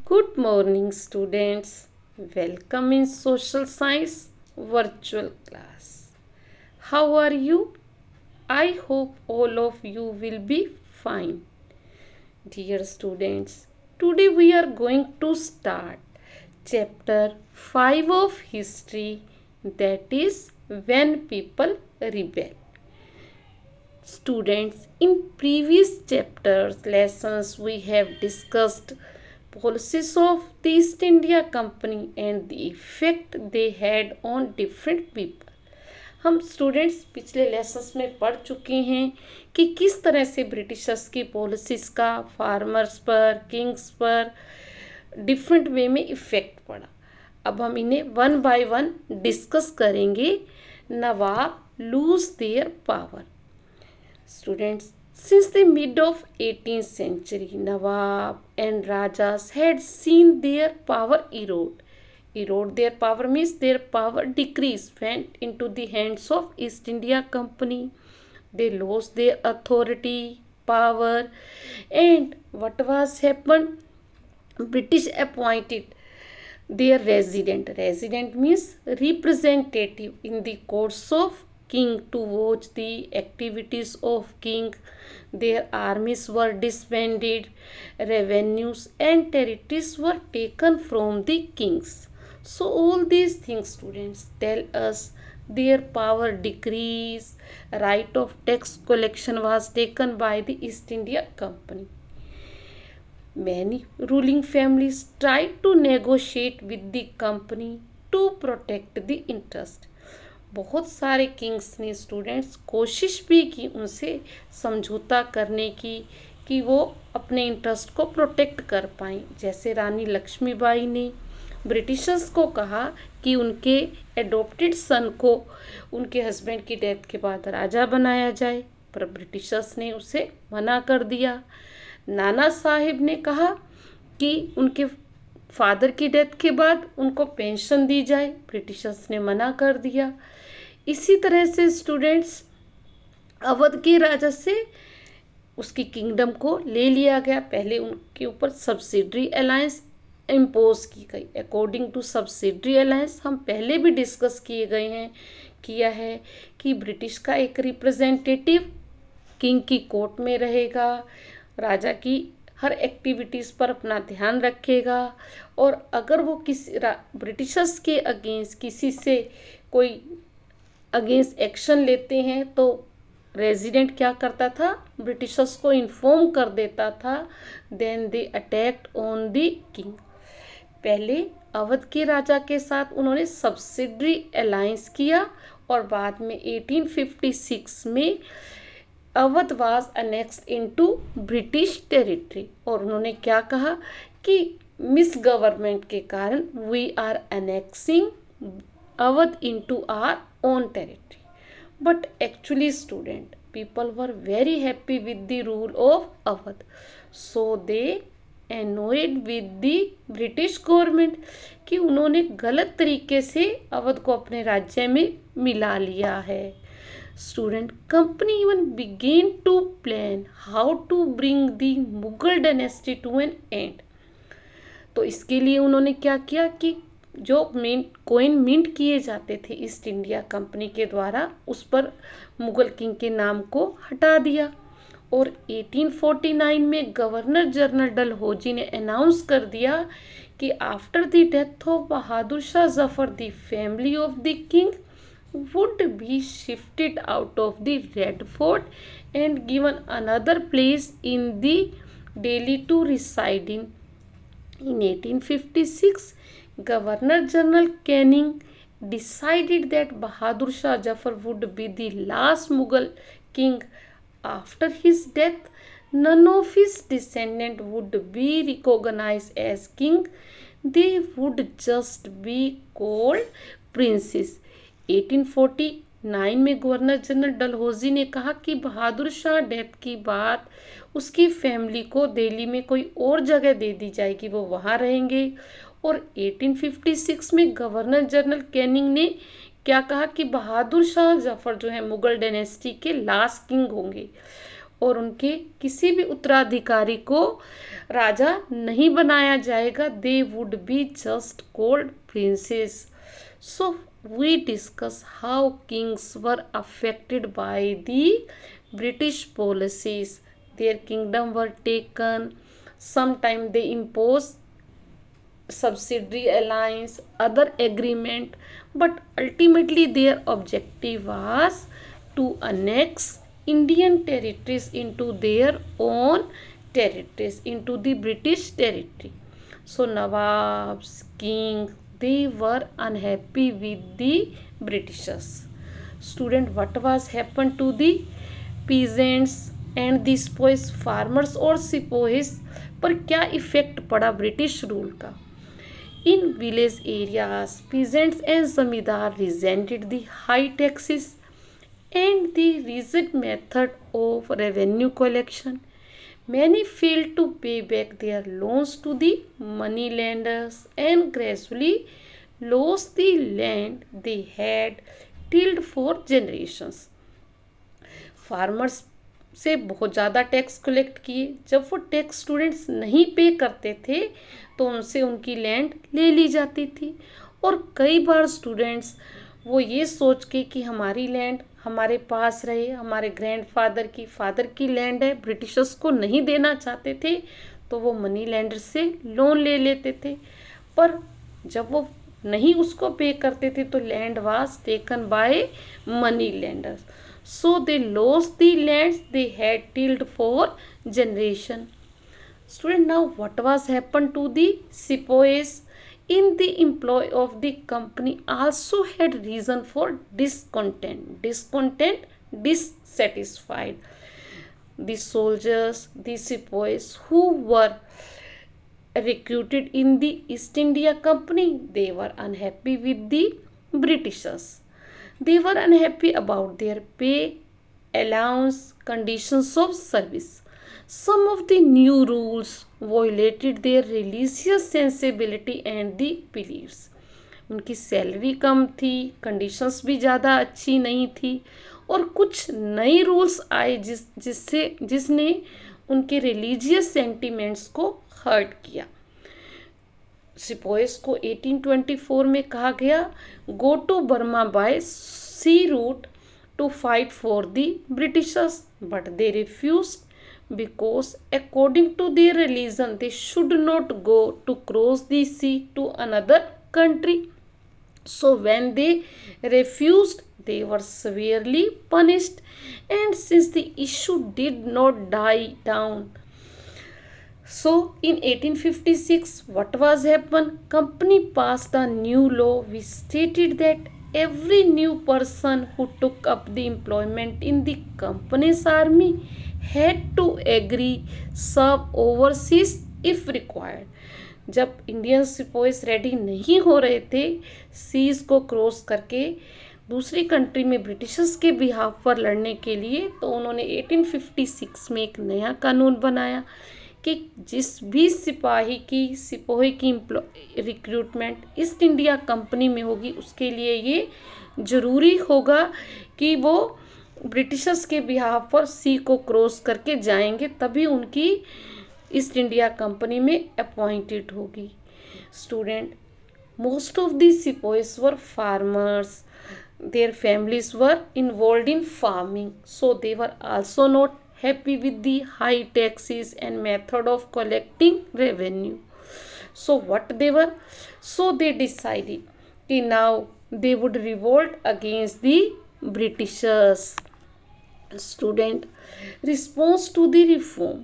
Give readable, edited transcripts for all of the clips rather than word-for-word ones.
Good morning, students. Welcome in Social Science virtual class. How are you? I hope all of you will be fine. Dear students, today we are going to start chapter 5 of history, that is when people rebel. Students, in previous chapters lessons we have discussed policies of the East India Company and the effect they had on different people. हम students पिछले lessons में पढ़ चुके हैं कि किस तरह से ब्रिटिशर्स की पॉलिसीज़ का फार्मर्स पर, किंग्स पर डिफरेंट वे में इफ़ेक्ट पड़ा। अब हम इन्हें वन बाय वन डिस्कस करेंगे। Nawab lose their power. Students, since the mid of 18th century, Nawab and Rajas had seen their power erode. Erode their power means their power decrease, went into the hands of East India Company. They lost their authority, power, and what was happened? British appointed their resident. Resident means representative in the courts of king to watch the activities of king. Their armies were disbanded, revenues and territories were taken from the kings. So all these things, students, tell us their power decrease. Right of tax collection was taken by the East India Company. Many ruling families tried to negotiate with the company to protect the interest. बहुत सारे Kings ने students कोशिश भी की उनसे समझौता करने की कि वो अपने इंटरेस्ट को प्रोटेक्ट कर पाएँ। जैसे रानी लक्ष्मीबाई ने ब्रिटिशर्स को कहा कि उनके एडॉप्टेड सन को उनके हस्बैंड की डेथ के बाद राजा बनाया जाए, पर ब्रिटिशर्स ने उसे मना कर दिया। नाना साहिब ने कहा कि उनके फादर की डेथ के बाद उनको पेंशन दी जाए, ब्रिटिशर्स ने मना कर दिया। इसी तरह से स्टूडेंट्स अवध के राजा से उसकी किंगडम को ले लिया गया। पहले उनके ऊपर सब्सिडरी अलायंस इम्पोज की गई। अकॉर्डिंग टू सब्सिडरी अलायंस हम पहले भी डिस्कस किया है कि ब्रिटिश का एक रिप्रेजेंटेटिव किंग की कोर्ट में रहेगा, राजा की हर एक्टिविटीज़ पर अपना ध्यान रखेगा, और अगर वो किसी ब्रिटिशर्स के अगेंस्ट किसी से कोई अगेंस्ट एक्शन लेते हैं तो रेजिडेंट क्या करता था, ब्रिटिशर्स को इन्फॉर्म कर देता था। Then they attacked on the king. पहले अवध के राजा के साथ उन्होंने सब्सिडरी अलायंस किया और बाद में 1856 में Awadh was annexed into British territory. और उन्होंने क्या कहा कि मिस गवर्नमेंट के कारण we are annexing Awadh into our own territory. But actually student people were very happy with the rule of Awadh, so they annoyed with the British government कि उन्होंने गलत तरीके से अवध को अपने राज्य में मिला लिया है। Student, company even began to plan how to bring the Mughal dynasty to an end. तो इसके लिए उन्होंने क्या किया कि जो कोइन मिंट किए जाते थे ईस्ट इंडिया कंपनी के द्वारा, उस पर मुगल किंग के नाम को हटा दिया। और 1849 में गवर्नर जनरल डलहौजी ने अनाउंस कर दिया कि after the death of Bahadur Shah Zafar the family of the king would be shifted out of the Red Fort and given another place in the Delhi to reside in. In 1856, Governor General Canning decided that Bahadur Shah Zafar would be the last Mughal king. After his death, none of his descendants would be recognized as king. They would just be called princes. 1849 में governor general Dalhousie ने कहा कि Bahadur Shah death की बाद उसकी family को दिल्ली में कोई और जगह दे दी जाएगी, वो वहाँ रहेंगे। और 1856 में गवर्नर जनरल कैनिंग ने क्या कहा कि बहादुर शाह जफर जो है मुगल डायनेस्टी के लास्ट किंग होंगे। और उनके किसी भी उत्तराधिकारी को राजा नहीं बनाया जाएगा. They would be just called princess. So we discuss how kings were affected by the British policies. Their kingdom were taken. Sometimes they imposed subsidiary alliance, other agreement, but ultimately their objective was to annex Indian territories into their own territories, into the British territory. So Nawabs, king, they were unhappy with the Britishers. Student, what was happened to the peasants and the sepoys farmers और सिपोहिस पर क्या effect पड़ा British rule का. In village areas peasants and zamindar resented the high taxes and the rigid method of revenue collection. Many failed to pay back their loans to the money lenders and gradually lost the land they had tilled for generations. Farmers से बहुत ज़्यादा tax collect किए. जब वो tax students नहीं पे करते थे तो उनसे उनकी लैंड ले ली जाती थी. और कई बार स्टूडेंट्स वो ये सोच के कि हमारी लैंड हमारे पास रहे, हमारे ग्रैंडफादर की फादर की लैंड है, ब्रिटिशर्स को नहीं देना चाहते थे तो वो मनी लैंडर से लोन ले लेते थे. पर जब वो नहीं उसको पे करते थे तो land was taken by money landers. So they lost the lands they had tilled for generation. Student, now what was happened to the sepoys in the employ of the company also had reason for discontent, dissatisfied. The soldiers, the sepoys who were recruited in the East India Company, they were unhappy with the Britishers. They were unhappy about their pay, allowance, conditions of service. Some of the new rules violated their religious sensibility and the beliefs. उनकी salary कम थी, conditions भी ज़्यादा अच्छी नहीं थी और कुछ नए रूल्स आए जिसने उनके रिलीजियस सेंटिमेंट्स को हर्ट किया. सिपोइस को 1824 में कहा गया go to Burma by sea route to fight for the Britishers, but they refused because according to their religion they should not go to cross the sea to another country. So when they refused they were severely punished, and since the issue did not die down, so in 1856 what was happened, company passed a new law which stated that every new person who took up the employment in the company's army had to agree serve overseas if required. जब Indian सिपोइस ready नहीं हो रहे थे seize को cross करके दूसरी country में Britishers के बिहाफ पर लड़ने के लिए, तो उन्होंने 1856 में एक नया कानून बनाया कि जिस भी सिपाही की रिक्रूटमेंट ईस्ट इंडिया कंपनी में होगी उसके लिए ये ज़रूरी होगा कि वो ब्रिटिशर्स के बिहाफ पर सी को क्रॉस करके जाएंगे, तभी उनकी ईस्ट इंडिया कंपनी में अपॉइंटेड होगी. Student, most of the sepoys were farmers. Their families were involved in farming, so they were also not happy with the high taxes and method of collecting revenue. So what they were? So they decided that now they would revolt against the Britishers. Student, response to the reform.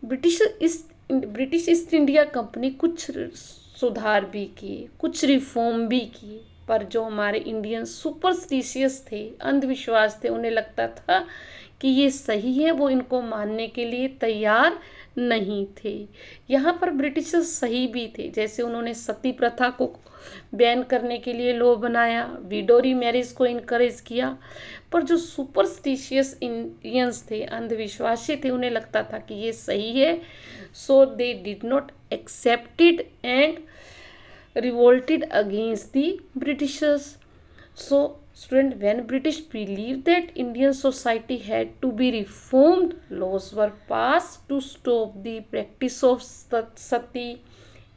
British east India company कुछ सुधार भी किए, कुछ reform भी किए, पर जो हमारे इंडियन सुपरस्टिशियस थे, अंधविश्वास थे, उन्हें लगता था कि ये सही है, वो इनको मानने के लिए तैयार नहीं थे. यहाँ पर ब्रिटिशर्स सही भी थे, जैसे उन्होंने सती प्रथा को बैन करने के लिए लॉ बनाया, विडोरी मैरिज को इनकरेज किया, पर जो सुपरस्टिशियस इंडियंस थे, अंधविश्वासी थे, उन्हें लगता था कि ये सही है. So they did not accepted and revolted against the Britishers. So Student, when British believed that Indian society had to be reformed, laws were passed to stop the practice of sati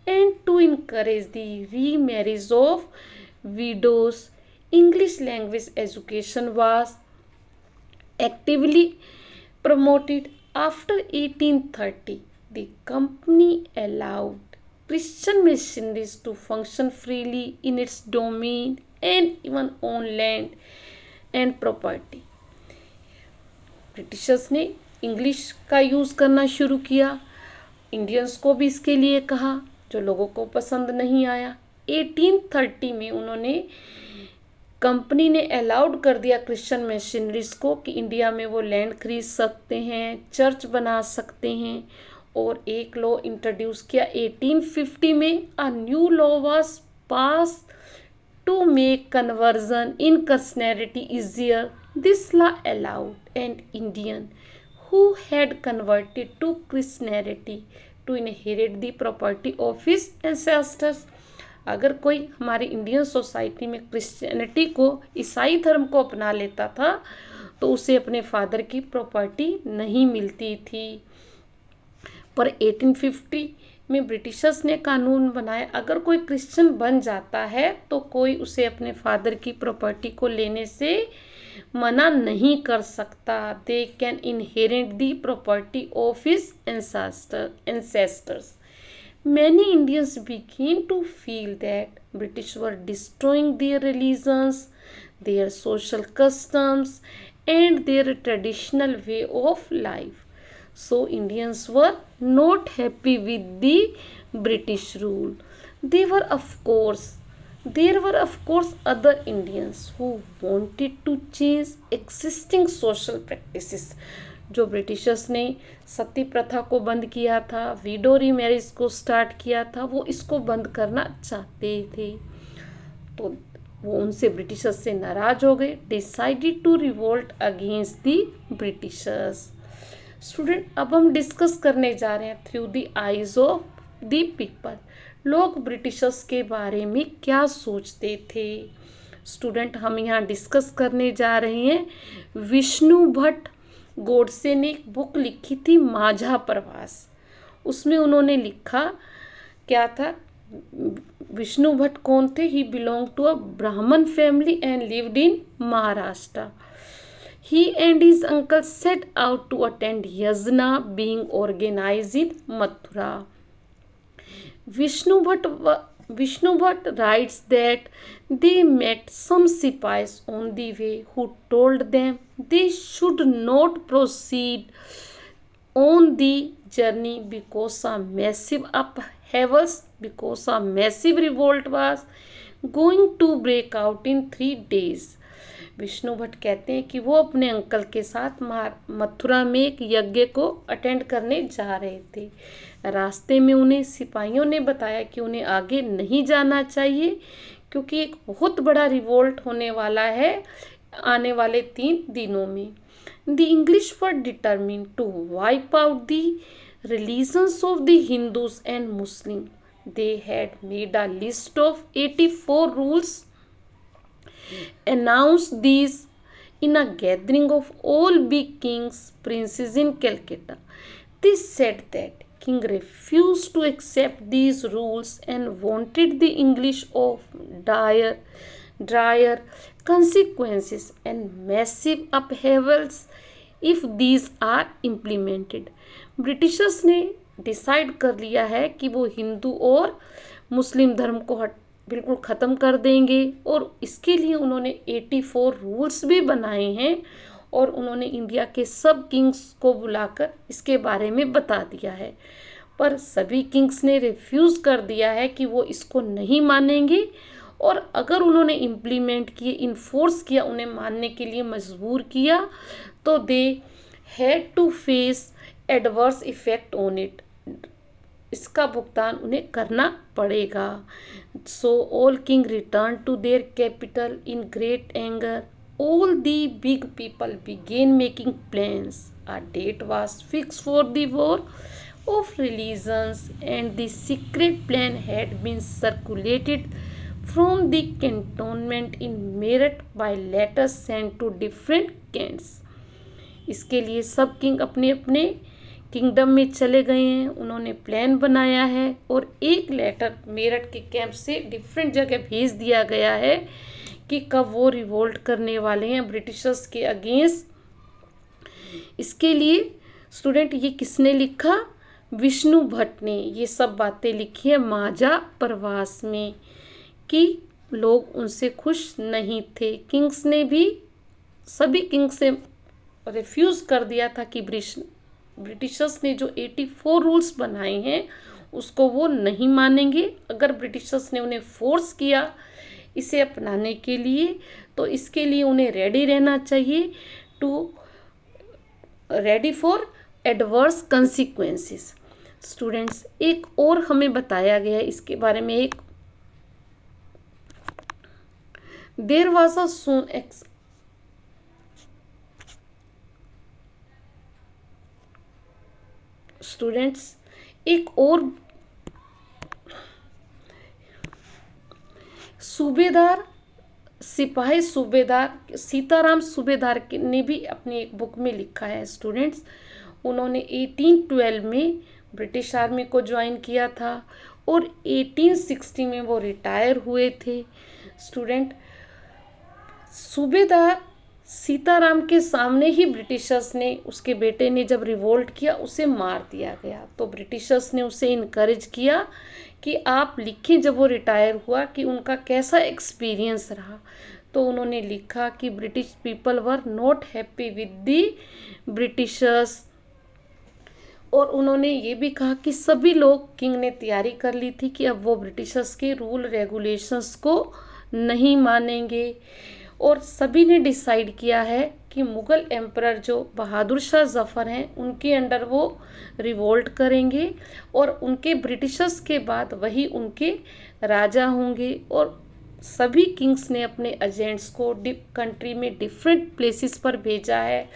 and to encourage the remarriage of widows. English language education was actively promoted. After 1830, the company allowed Christian missionaries to function freely in its domain and even on land and property. Britishers ने English का use करना शुरू किया, Indians को भी इसके लिए कहा, जो लोगों को पसंद नहीं आया। 1830 में उन्होंने कंपनी ने अलाउड कर दिया क्रिश्चियन मिशनरीज को कि इंडिया में वो लैंड खरीद सकते हैं, चर्च बना सकते हैं, और एक लॉ इंट्रोड्यूस किया 1850 में। A new law was pass to make conversion in Christianity easier. This law allowed an Indian who had converted to Christianity to inherit the property of his ancestors. अगर कोई हमारी इंडियन सोसाइटी में Christianity को, ईसाई धर्म को अपना लेता था तो उसे अपने फादर की प्रॉपर्टी नहीं मिलती थी। पर 1850 में ब्रिटिशर्स ने कानून बनाया, अगर कोई क्रिश्चियन बन जाता है तो कोई उसे अपने फादर की प्रॉपर्टी को लेने से मना नहीं कर सकता। They can inherit the property of his ancestors. Many Indians began to feel that British were destroying their religions, their social customs, and their traditional way of life. So Indians were not happy with the British rule. There were of course other Indians who wanted to change existing social practices. जो Britishers ने सती प्रथा को बंद किया था, window remarriage को start किया था, वो इसको बंद करना चाहते थे। तो वो उनसे ब्रिटिशर्स से नाराज हो गए, decided to revolt against the Britishers. Student, अब हम डिस्कस करने जा रहे हैं through the eyes of the people, लोग ब्रिटिशर्स के बारे में क्या सोचते थे। स्टूडेंट, हम यहाँ डिस्कस करने जा रहे हैं विष्णु भट्ट गोडसे ने एक बुक लिखी थी माझा प्रवास। उसमें उन्होंने लिखा क्या था, विष्णु भट्ट कौन थे? ही बिलोंग टू अ ब्राह्मण family and lived in Maharashtra. He and his uncle set out to attend yajna being organized in Mathura. Vishnu Bhatt writes that they met some sipais on the way who told them they should not proceed on the journey because a massive revolt was going to break out in 3 days. Vishnu Bhatt कहते हैं कि वो अपने uncle के साथ मथुरा में एक यज्ञ को अटेंड करने जा रहे थे। रास्ते में उन्हें सिपाहियों ने बताया कि उन्हें आगे नहीं जाना चाहिए क्योंकि एक बहुत बड़ा रिवोल्ट होने वाला है आने वाले 3 दिनों में। The English were determined to wipe out the religions of the Hindus and Muslim. They had made a list of 84 rules, announced these in a gathering of all big kings, princes in Calcutta. They said that king refused to accept these rules and wanted the English of dire consequences and massive upheavals if these are implemented. Britishers ने decide कर लिया है कि वो हिंदू और मुस्लिम धर्म को बिल्कुल ख़त्म कर देंगे, और इसके लिए उन्होंने 84 रूल्स भी बनाए हैं और उन्होंने इंडिया के सब किंग्स को बुलाकर इसके बारे में बता दिया है। पर सभी किंग्स ने रिफ्यूज़ कर दिया है कि वो इसको नहीं मानेंगे, और अगर उन्होंने इम्प्लीमेंट किए, इन्फोर्स किया, उन्हें मानने के लिए मजबूर किया, तो they had to face adverse effect on it. इसका भुगतान उन्हें करना पड़ेगा। So all king return to their capital in great anger. All the big people began making plans. A date was fix for the war of religions and the secret plan had been circulated from the cantonment in Meerut by letters sent to different camps. इसके लिए सब king अपने अपने kingdom में चले गए हैं, उन्होंने प्लान बनाया है और एक लेटर मेरठ के कैंप से डिफरेंट जगह भेज दिया गया है कि कब वो रिवोल्ट करने वाले हैं ब्रिटिशर्स के अगेंस्ट। इसके लिए स्टूडेंट ये किसने लिखा? विष्णु भट्ट ने ये सब बातें लिखी है माजा प्रवास में कि लोग उनसे खुश नहीं थे। किंग्स ने भी सभी किंग्स से रिफ्यूज़ कर दिया था कि ब्रिटिशर्स ने जो 84 रूल्स बनाए हैं उसको वो नहीं मानेंगे। अगर ब्रिटिशर्स ने उन्हें फोर्स किया इसे अपनाने के लिए तो इसके लिए उन्हें रेडी रहना चाहिए ready for adverse consequences. Students एक और हमें बताया गया है इसके बारे में, एक there was a soon students एक और सूबेदार सिपाही सूबेदार सीताराम सूबेदार ने भी अपनी एक बुक में लिखा है स्टूडेंट्स। उन्होंने 1812 में ब्रिटिश आर्मी को ज्वाइन किया था और 1860 में वो रिटायर हुए थे। स्टूडेंट सूबेदार सीताराम के सामने ही ब्रिटिशर्स ने, उसके बेटे ने जब रिवोल्ट किया उसे मार दिया गया, तो ब्रिटिशर्स ने उसे इनकरेज किया कि आप लिखें जब वो रिटायर हुआ कि उनका कैसा एक्सपीरियंस रहा। तो उन्होंने लिखा कि British people were not happy with the Britishers, और उन्होंने ये भी कहा कि सभी लोग, किंग ने तैयारी कर ली थी कि अब वो ब्रिटिशर्स के रूल रेगुलेशंस को नहीं मानेंगे, और सभी ने डिसाइड किया है कि मुग़ल एम्परर जो बहादुर शाह जफ़र हैं उनके अंडर वो रिवोल्ट करेंगे और उनके ब्रिटिशर्स के बाद वही उनके राजा होंगे। और सभी किंग्स ने अपने एजेंट्स को कंट्री में डिफरेंट प्लेसेस पर भेजा है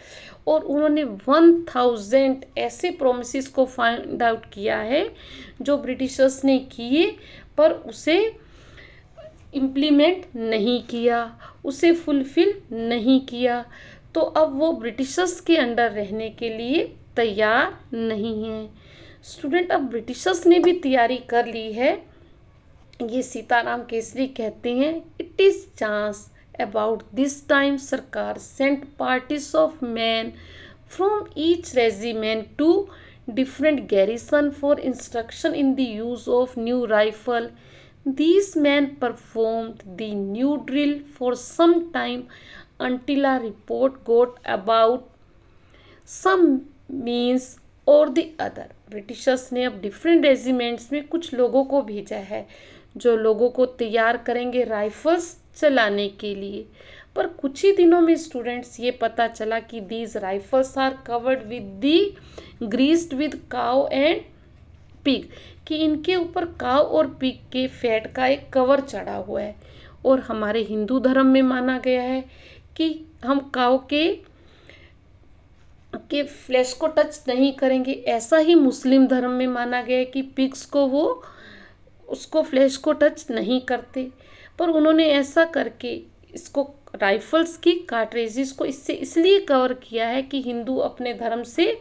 और उन्होंने 1000 ऐसे प्रोमिसेस को फाइंड आउट किया है जो ब्रिटिशर्स ने किए पर उसे इम्प्लीमेंट नहीं किया, उसे फुलफिल नहीं किया। तो अब वो ब्रिटिशर्स के अंडर रहने के लिए तैयार नहीं है। स्टूडेंट अब ब्रिटिशर्स ने भी तैयारी कर ली है। ये सीताराम केसरी कहते हैं, it is chance about this time sarkar sent parties of man from each regiment to different garrison for instruction in the use of new rifle. These men performed the new drill for some time until a report got about some means or the other. Britishers ने अब different regiments में कुछ लोगों को भेजा है जो लोगों को तैयार करेंगे राइफल्स चलाने के लिए। पर कुछ ही दिनों में स्टूडेंट्स ये पता चला कि these rifles are covered with the greased with cow and pig, कि इनके ऊपर काव और पिग के फैट का एक कवर चढ़ा हुआ है। और हमारे हिंदू धर्म में माना गया है कि हम काव के फ्लैश को टच नहीं करेंगे। ऐसा ही मुस्लिम धर्म में माना गया है कि पिग्स को वो उसको फ्लैश को टच नहीं करते। पर उन्होंने ऐसा करके इसको राइफल्स की कार्ट्रिजेस को इससे इसलिए कवर किया है कि हिंदू अपने धर्म से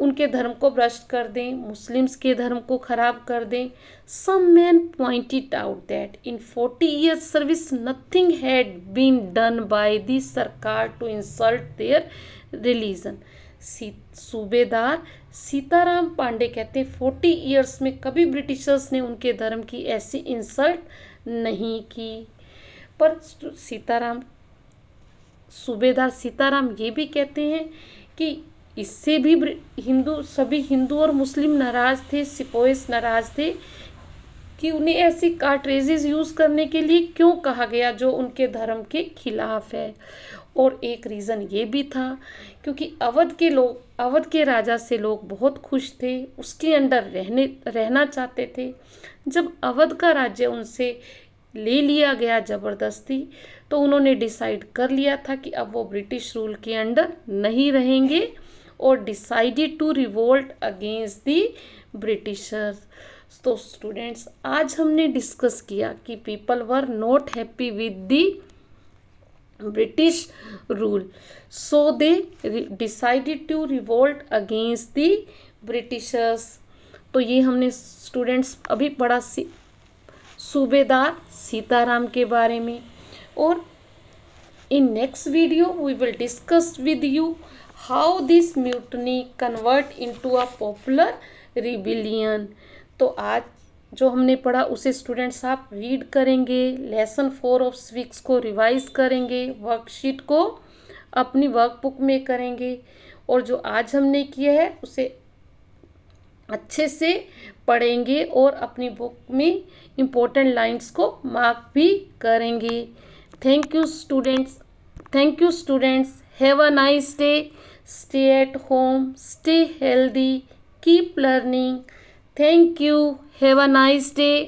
उनके धर्म को भ्रष्ट कर दें, मुस्लिम्स के धर्म को खराब कर दें। Some man pointed out that in 40 years service nothing had been done by the sarkar to insult their religion. Subedar Sitaram Pandey कहते हैं 40 years में कभी ब्रिटिशर्स ने उनके धर्म की ऐसी इंसल्ट नहीं की। पर सूबेदार सीताराम ये भी कहते हैं कि इससे भी सभी हिंदू और मुस्लिम नाराज़ थे, सिपोइस नाराज़ थे कि उन्हें ऐसी कार्ट्रिजेस यूज़ करने के लिए क्यों कहा गया जो उनके धर्म के खिलाफ है। और एक रीज़न ये भी था क्योंकि अवध के राजा से लोग बहुत खुश थे, उसके अंडर रहना चाहते थे। जब अवध का राज्य उनसे ले लिया गया ज़बरदस्ती तो उन्होंने डिसाइड कर लिया था कि अब वो ब्रिटिश रूल के अंडर नहीं रहेंगे और decided to revolt against the Britishers. तो स्टूडेंट्स, आज हमने डिस्कस किया कि people were not happy with the British rule, so they decided to revolt against the Britishers. तो ये हमने स्टूडेंट्स अभी पढ़ा सूबेदार सीताराम के बारे में। और in next video we will discuss with you how this mutiny convert into a popular rebellion। तो आज जो हमने पढ़ा उसे स्टूडेंट्स आप रीड करेंगे, लेसन 4 ऑफ सिविक्स को रिवाइज करेंगे, वर्कशीट को अपनी वर्कबुक में करेंगे, और जो आज हमने किया है उसे अच्छे से पढ़ेंगे और अपनी बुक में इम्पोर्टेंट लाइंस को मार्क भी करेंगे। Thank you students. Thank you students. Have a nice day. Stay at home. Stay healthy. Keep learning. Thank you. Have a nice day.